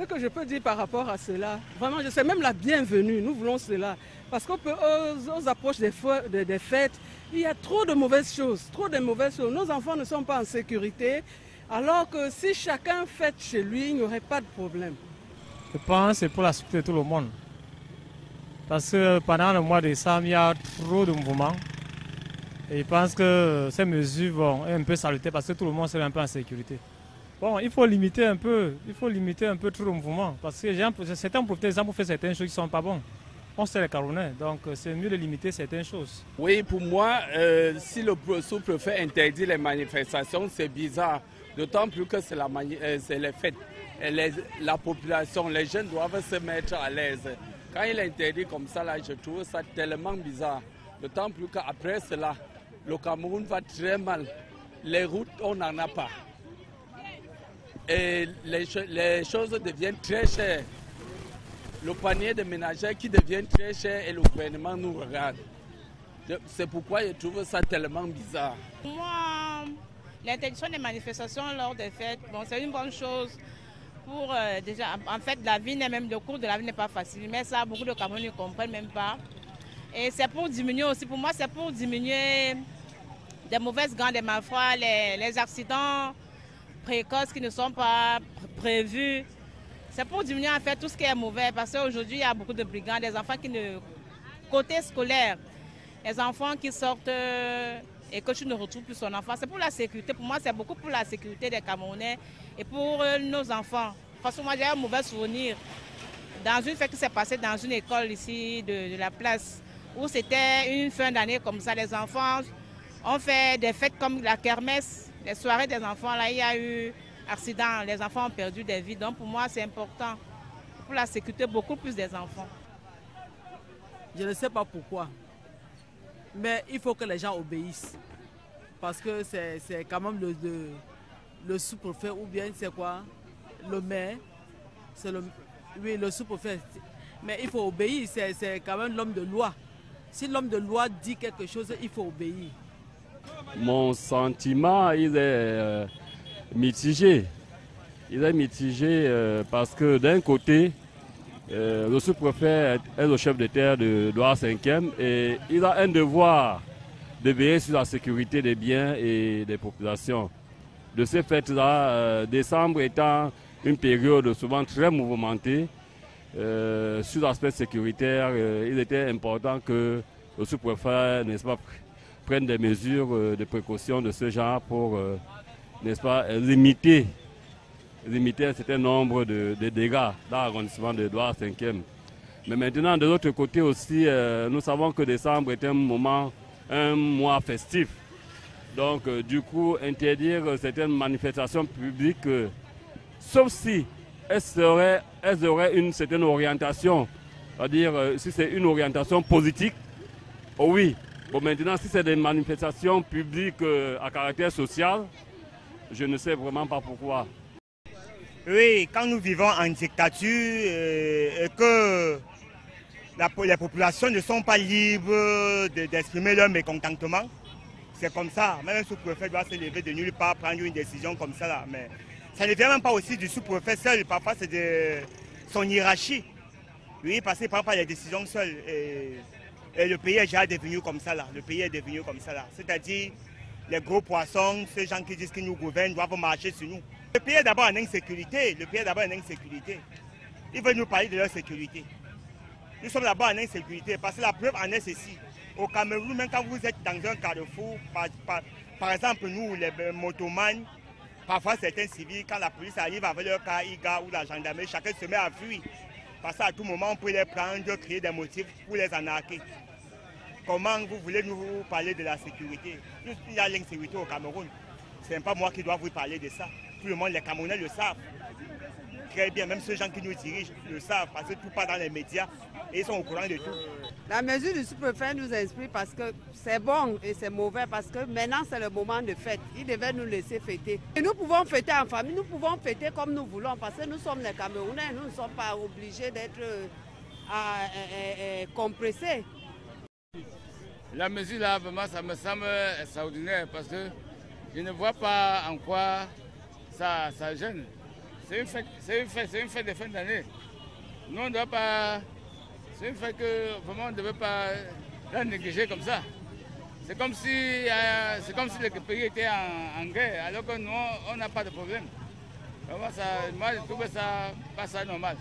Ce que je peux dire par rapport à cela, vraiment, je sais même la bienvenue, nous voulons cela. Parce qu'aux approches des fêtes, il y a trop de mauvaises choses, Nos enfants ne sont pas en sécurité, alors que si chacun fête chez lui, il n'y aurait pas de problème. Je pense que c'est pour la sécurité de tout le monde. Parce que pendant le mois de décembre, il y a trop de mouvements. Et je pense que ces mesures vont être un peu salutaires parce que tout le monde sera un peu en sécurité. Bon, il faut limiter un peu tout le mouvement. Parce que certains profitent pour faire certaines choses qui ne sont pas bonnes. On sait les Camerounais, donc c'est mieux de limiter certaines choses. Oui, pour moi, si le sous-préfet interdit les manifestations, c'est bizarre. D'autant plus que c'est les fêtes. Et la population, les jeunes doivent se mettre à l'aise. Quand il interdit comme ça, là, je trouve ça tellement bizarre. D'autant plus qu'après cela, le Cameroun va très mal. Les routes, on n'en a pas. Et les choses deviennent très chères. Le panier de ménagères qui devient très cher et le gouvernement nous regarde. C'est pourquoi je trouve ça tellement bizarre. Moi, l'interdiction des manifestations lors des fêtes, bon, c'est une bonne chose. Pour déjà, en fait, la vie même le cours de la vie n'est pas facile, mais ça, beaucoup de Camerounais ne comprennent même pas. Et c'est pour diminuer aussi, pour moi, c'est pour diminuer des mauvaises gangs, des malfrats, les accidents précoces qui ne sont pas prévus. C'est pour diminuer en fait tout ce qui est mauvais, parce qu'aujourd'hui, il y a beaucoup de brigands, des enfants qui ne... Côté scolaire, les enfants qui sortent et que tu ne retrouves plus son enfant. C'est pour la sécurité, pour moi, c'est beaucoup pour la sécurité des Camerounais et pour nos enfants. Parce que moi, j'ai un mauvais souvenir dans une fête qui s'est passée dans une école ici de la place, où c'était une fin d'année comme ça. Les enfants ont fait des fêtes comme la kermesse, les soirées des enfants. Là, il y a eu accident, les enfants ont perdu des vies. Donc pour moi, c'est important pour la sécurité, beaucoup plus des enfants. Je ne sais pas pourquoi, mais il faut que les gens obéissent. Parce que c'est quand même le sous-préfet ou bien c'est quoi? Le maire, oui, le sous-préfet. Mais il faut obéir, c'est quand même l'homme de loi. Si l'homme de loi dit quelque chose, il faut obéir. Mon sentiment, il est mitigé. Il est mitigé parce que d'un côté, le sous-préfet est le chef de terre de Douar 5e et il a un devoir de veiller sur la sécurité des biens et des populations. De ce fait-là, décembre étant une période souvent très mouvementée, sur l'aspect sécuritaire, il était important que le sous-préfet, n'est-ce pas, prenne des mesures de précaution de ce genre pour, n'est-ce pas, limiter un certain nombre de dégâts dans l'arrondissement de Douar 5e. Mais maintenant, de l'autre côté aussi, nous savons que décembre est un mois festif. Donc, du coup, interdire certaines manifestations publiques, sauf si elles auraient une certaine orientation, c'est-à-dire si c'est une orientation politique, oh oui. Bon, maintenant, si c'est des manifestations publiques à caractère social, je ne sais vraiment pas pourquoi. Oui, quand nous vivons en dictature et que les populations ne sont pas libres d'exprimer leur mécontentement, c'est comme ça. Même un sous-préfet doit se lever de nulle part, prendre une décision comme ça. Là. Mais ça ne vient même pas aussi du sous-préfet seul, parfois c'est de son hiérarchie. Oui, parce qu'il ne prend pas les décisions seul. Et le pays est déjà devenu comme ça. Là. Le pays est devenu comme ça. C'est-à-dire, les gros poissons, ces gens qui disent qu'ils nous gouvernent, doivent marcher sur nous. Le pays est d'abord en insécurité. Ils veulent nous parler de leur sécurité. Nous sommes d'abord en insécurité parce que la preuve en est ceci. Au Cameroun, même quand vous êtes dans un carrefour, par exemple nous, les motomanes, parfois certains civils, quand la police arrive avec leur car IGA ou la gendarmerie, chacun se met à fuir. Parce qu'à tout moment, on peut les prendre, créer des motifs pour les anarquer. Comment vous voulez nous parler de la sécurité? Il y a l'insécurité au Cameroun. Ce n'est pas moi qui dois vous parler de ça. Tout le monde, les Camerounais le savent. Très bien, même ceux gens qui nous dirigent le savent parce que tout part dans les médias et ils sont au courant de tout. La mesure du sous-préfet nous inspire parce que c'est bon et c'est mauvais parce que maintenant c'est le moment de fête. Il devait nous laisser fêter. Et nous pouvons fêter en famille, nous pouvons fêter comme nous voulons parce que nous sommes les Camerounais, nous ne sommes pas obligés d'être compressés. La mesure là, vraiment, ça me semble extraordinaire parce que je ne vois pas en quoi ça gêne. c'est une fête de fin d'année. Nous, on ne doit pas... C'est une fête que vraiment on ne devait pas la négliger comme ça. C'est comme si le pays était en guerre, alors que nous, on n'a pas de problème. Vraiment, moi, je trouve ça pas ça normal.